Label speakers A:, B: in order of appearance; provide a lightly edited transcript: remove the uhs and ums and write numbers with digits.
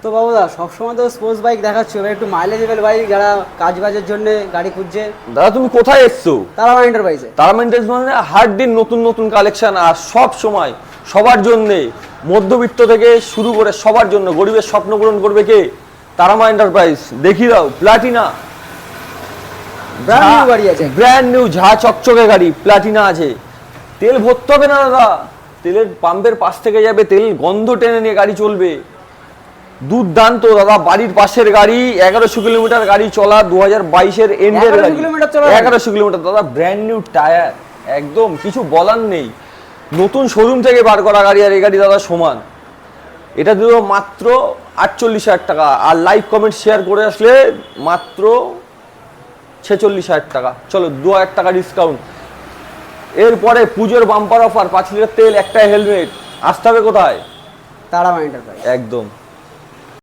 A: তো বাবুদা সবসময় তো স্পোর্টস বাইক দেখাচ্ছ, এবার একটু মাইলেজেবল বাইক যারা কাজ বাজের জন্য গাড়ি খুঁজছে।
B: দাদা তুমি কোথায় এসছো?
A: তারা এন্টারপ্রাইজে।
B: তারা মেন্টেন্স মানে হার দিন নতুন নতুন কালেকশন, আর সব সময় সবার জন্যে, মধ্যবিত্ত থেকে শুরু করে সবার জন্য, গরিবের স্বপ্ন পূরণ করবে কে? তারামা এন্টারপ্রাইজ। দেখিয়ে দাও প্লাটিনা,
A: ব্র্যান্ড নিউ গাড়ি আছে,
B: ব্র্যান্ড নিউ ঝা চকচকে গাড়ি প্লাটিনা আছে। তেল ভরতে হবে না দাদা, তেলের পাম্পের পাশ থেকে যাবে, তেল গন্ধ টেনে নিয়ে গাড়ি চলবে। দুর্দান্ত দাদা, বাড়ির পাশের গাড়ি, 1100 কিলোমিটার গাড়ি চলা, 2022-এর এন্ডের গাড়ি, 1100 কিলোমিটার দাদা, ব্র্যান্ড নিউ টায়ার, একদম কিছু বলার নেই। নতুন শোরুম থেকে বার করা গাড়ি, আর এই গাড়ি দাদা সমান। এটা দিল মাত্র 48,000 টাকা, আর লাইক কমেন্ট শেয়ার করে আসলে মাত্র 46,000 টাকা। চলো 2,000 টাকা ডিসকাউন্ট। এরপরে পুজোর বাম্পার অফার, 5 লিটার তেল, একটা হেলমেট। আসতে হবে কোথায়?
A: তারামা এন্টারপ্রাইজ।
B: একদম।